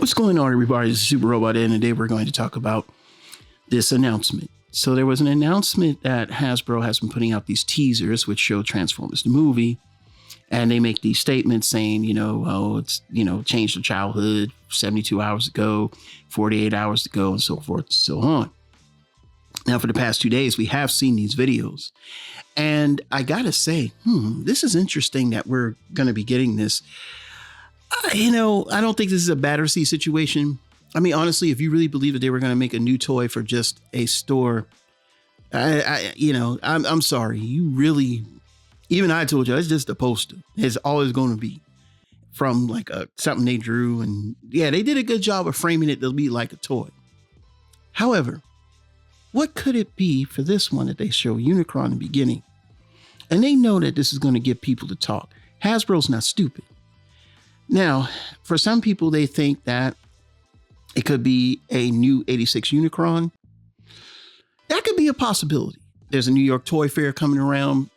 What's going on, everybody? This is Super Robot, and today we're going to talk about this announcement. So there was an announcement that Hasbro has been putting out these teasers which show Transformers the movie, and they make these statements saying, it's, changed their childhood 72 hours ago, 48 hours ago, and so forth and so on. Now, for the past 2 days, we have seen these videos, and I gotta say, this is interesting that we're going to be getting this. I don't think this is a Battersea situation. I mean, honestly, if you really believe that they were going to make a new toy for just a store, I'm sorry. You really, even I told you, it's just a poster. It's always going to be from like something they drew. And yeah, they did a good job of framing it to be like a toy. However, what could it be for this one that they show Unicron in the beginning? And they know that this is going to get people to talk. Hasbro's not stupid. Now, for some people, they think that it could be a new 86 Unicron. That could be a possibility. There's a New York Toy Fair coming around.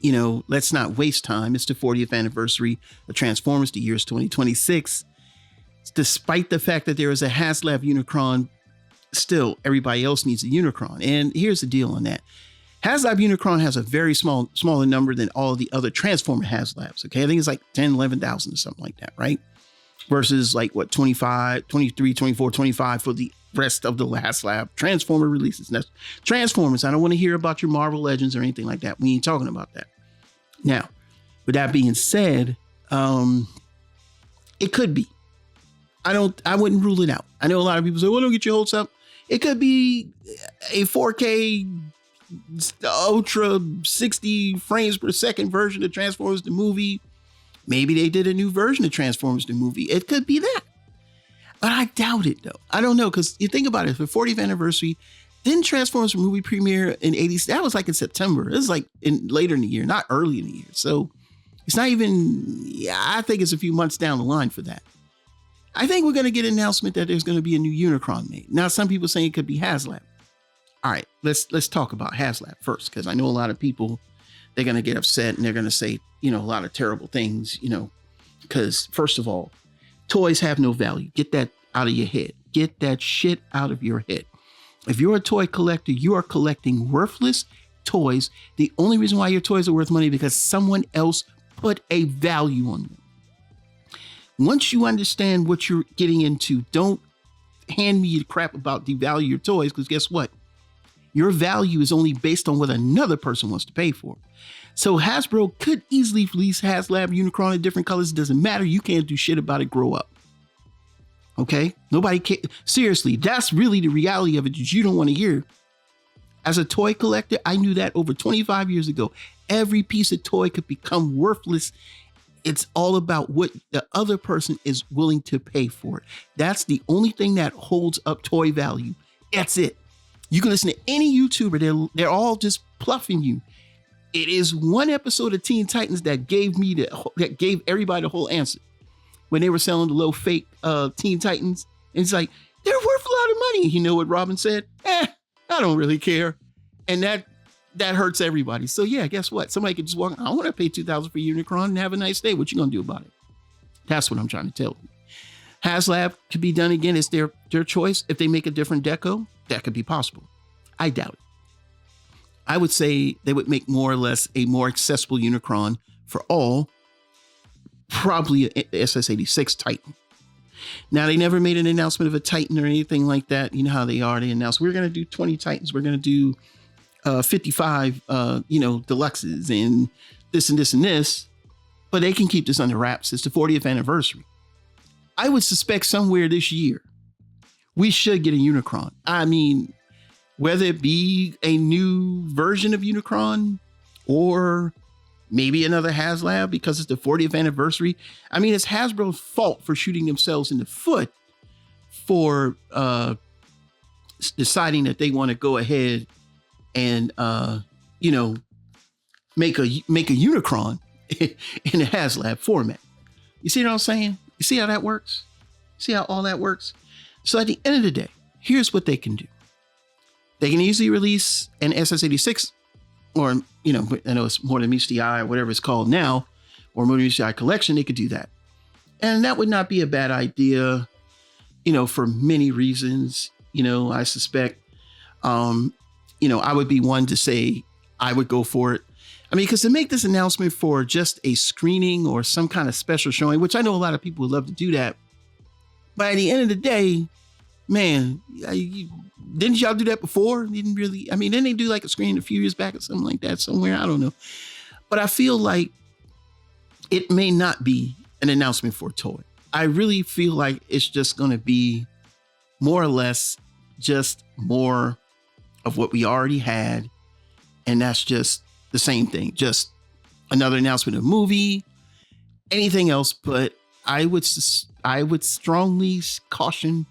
Let's not waste time. It's the 40th anniversary of Transformers. The year is 2026. Despite the fact that there is a Haslab Unicron, still, everybody else needs a Unicron. And here's the deal on that. Haslab Unicron has a very smaller number than all of the other Transformer Haslabs. Okay, I think it's like 10, 11,000 or something like that, right? Versus like 25, 23, 24, 25 for the rest of the Haslab Transformer releases. And that's Transformers. I don't want to hear about your Marvel Legends or anything like that. We ain't talking about that. Now, with that being said, it could be. I wouldn't rule it out. I know a lot of people say, well, don't get your hopes up. It could be a 4K ultra 60 frames per second version of Transformers the movie. Maybe they did a new version of Transformers the movie. It could be that. But I doubt it, though. I don't know, because you think about it, for 40th anniversary, didn't Transformers movie premiere in 80s? That was like in September. It was like later in the year, not early in the year. So it's not even, I think it's a few months down the line for that. I think we're going to get an announcement that there's going to be a new Unicron made. Now, some people saying it could be Haslab. All right, let's talk about Haslab first, because I know a lot of people, they're going to get upset and they're going to say, a lot of terrible things, because first of all, toys have no value. Get that out of your head. Get that shit out of your head. If you're a toy collector, you are collecting worthless toys. The only reason why your toys are worth money is because someone else put a value on them. Once you understand what you're getting into, don't hand me the crap about devalue your toys, because guess what? Your value is only based on what another person wants to pay for. So Hasbro could easily release Haslab Unicron in different colors. It doesn't matter. You can't do shit about it. Grow up. Okay? Nobody can. Seriously, that's really the reality of it that you don't want to hear. As a toy collector, I knew that over 25 years ago. Every piece of toy could become worthless. It's all about what the other person is willing to pay for it. That's the only thing that holds up toy value. That's it. You can listen to any YouTuber. They're all just pluffing you. It is one episode of Teen Titans that gave everybody the whole answer when they were selling the little fake Teen Titans. And it's like, they're worth a lot of money. You know what Robin said? I don't really care. And that hurts everybody. So yeah, guess what? Somebody could just walk, I want to pay $2,000 for Unicron and have a nice day. What you gonna do about it? That's what I'm trying to tell you. Haslab could be done again. It's their choice. If they make a different deco, that could be possible. I doubt it. I would say they would make more or less a more accessible Unicron for all, probably a SS'86 Titan. Now, they never made an announcement of a Titan or anything like that. You know how they are. They announced, we're going to do 20 Titans. We're going to do 55, deluxes and this and this and this. But they can keep this under wraps. It's the 40th anniversary. I would suspect somewhere this year, we should get a Unicron. I mean, whether it be a new version of Unicron or maybe another Haslab because it's the 40th anniversary. I mean, it's Hasbro's fault for shooting themselves in the foot for deciding that they want to go ahead and, make a Unicron in a Haslab format. You see what I'm saying? You see how that works? See how all that works? So at the end of the day, here's what they can do. They can easily release an SS'86, or, I know it's more than meets the eye, or whatever it's called now, or more than meets the eye collection. They could do that. And that would not be a bad idea. for many reasons. I suspect, I would be one to say I would go for it. I mean, because to make this announcement for just a screening or some kind of special showing, which I know a lot of people would love to do that. But at the end of the day, man, didn't y'all do that before? Didn't really? I mean, didn't they do like a screening a few years back or something like that somewhere? I don't know. But I feel like it may not be an announcement for a toy. I really feel like it's just going to be more or less just more of what we already had. And that's just the same thing, just another announcement of a movie, anything else. But I would strongly caution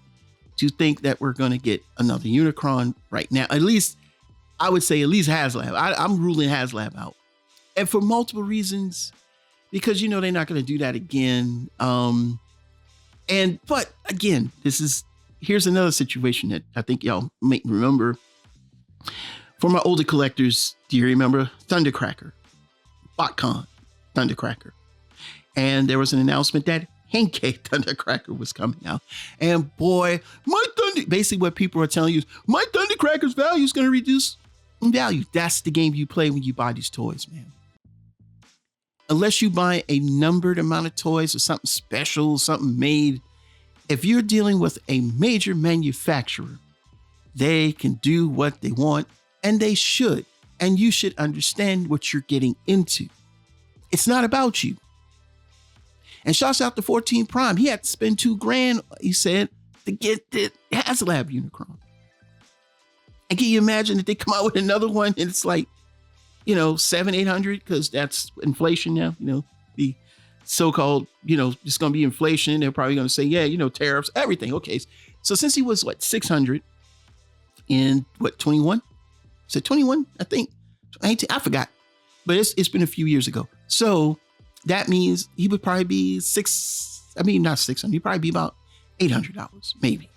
to think that we're going to get another Unicron right now. At least I would say at least Haslab. I'm ruling Haslab out. And for multiple reasons, because, they're not going to do that again. But again, here's another situation that I think y'all may remember. For my older collectors, do you remember Thundercracker? BotCon Thundercracker. And there was an announcement that Henkei Thundercracker was coming out. And boy, basically what people are telling you is, my Thundercracker's value is going to reduce in value. That's the game you play when you buy these toys, man. Unless you buy a numbered amount of toys or something special, something made, if you're dealing with a major manufacturer, they can do what they want, and they should. And you should understand what you're getting into. It's not about you. And shouts out to 14 Prime. He had to spend $2,000, he said, to get the Haslab Unicron. And can you imagine if they come out with another one and it's like, $700-800, because that's inflation now, the so-called, it's going to be inflation. They're probably going to say, yeah, tariffs, everything. Okay. So since he was 600 in 21? Is it 21? I think 18, I forgot, but it's been a few years ago. So that means he would probably be not 600. He'd probably be about $800, maybe.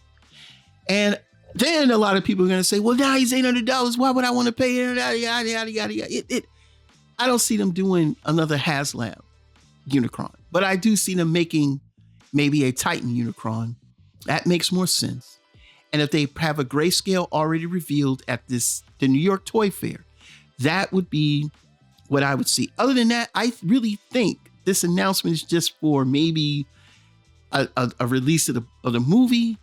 And then a lot of people are going to say, well, now he's $800. Why would I want to pay it? Yada, yada, yada, yada. I don't see them doing another Haslab Unicron, but I do see them making maybe a Titan Unicron. That makes more sense. And if they have a grayscale already revealed at the New York Toy Fair, that would be what I would see. Other than that, I really think this announcement is just for maybe a release of the movie.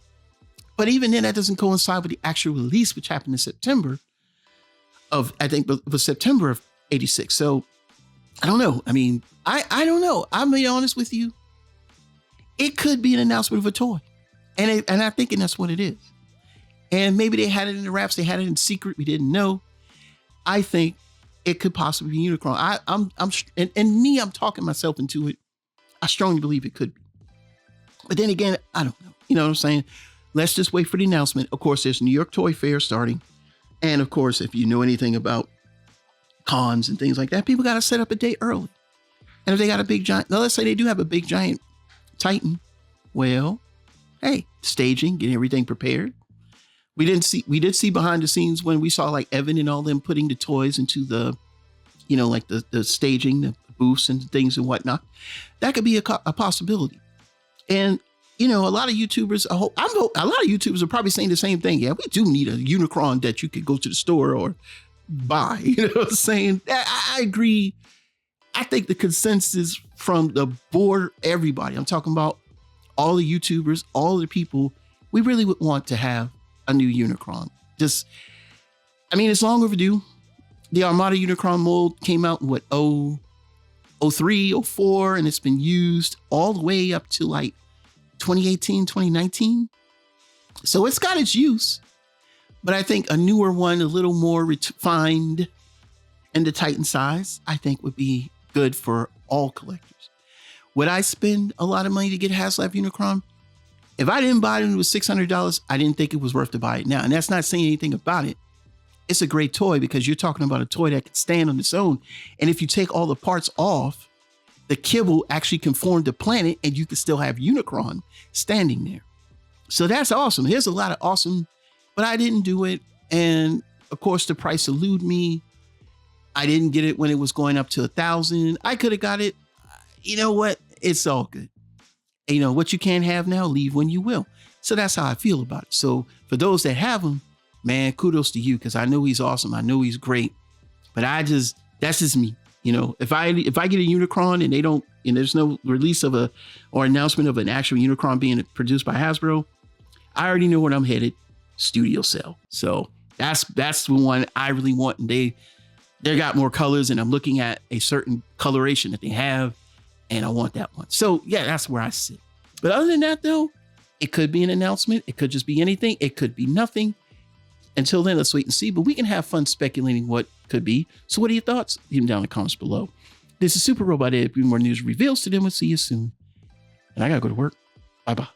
But even then, that doesn't coincide with the actual release, which happened in September of, I think it was September of 86. So I don't know. I mean, I don't know. I'm being honest with you. It could be an announcement of a toy. And I'm thinking that's what it is. And maybe they had it in the wraps. They had it in secret. We didn't know. I think it could possibly be Unicron. I'm talking myself into it. I strongly believe it could be. But then again, I don't know. You know what I'm saying? Let's just wait for the announcement. Of course, there's New York Toy Fair starting. And of course, if you know anything about cons and things like that, people got to set up a day early. And if they got a big giant, now let's say they do have a big giant Titan. Well, hey, staging, getting everything prepared. We did see behind the scenes when we saw like Evan and all them putting the toys into the, like the staging, the booths and things and whatnot. That could be a possibility. And, a lot of YouTubers, a lot of YouTubers are probably saying the same thing. Yeah, we do need a Unicron that you could go to the store or buy. You know what I'm saying? I agree. I think the consensus from the board, everybody, I'm talking about all the YouTubers, all the people, we really would want to have a new Unicron. It's long overdue. The Armada Unicron mold came out in 03, 04, and it's been used all the way up to like 2018, 2019. So it's got its use, but I think a newer one, a little more refined in the Titan size, I think would be good for all collectors. Would I spend a lot of money to get Haslab Unicron? If I didn't buy it and it was $600, I didn't think it was worth to buy it now. And that's not saying anything about it. It's a great toy because you're talking about a toy that can stand on its own. And if you take all the parts off, the kibble actually can form the planet and you can still have Unicron standing there. So that's awesome. Here's a lot of awesome, but I didn't do it. And of course the price eluded me. I didn't get it when it was going up to 1,000. I could have got it. You know what? It's all good. You know, what you can't have now, leave when you will. So that's how I feel about it. So for those that have him, man, kudos to you, because I know he's awesome. I know he's great. But that's just me. You know, if I get a Unicron and they don't, and there's no release of or announcement of an actual Unicron being produced by Hasbro, I already know where I'm headed. Studio Cell. So that's the one I really want. And they got more colors, and I'm looking at a certain coloration that they have, and I want that one. So yeah, that's where I sit. But other than that though, it could be an announcement. It could just be anything. It could be nothing. Until then, let's wait and see. But we can have fun speculating what could be. So what are your thoughts? Leave them down in the comments below. This is Super Robot Ed. Bring more news reveals to them. We'll see you soon. And I gotta go to work. Bye-bye.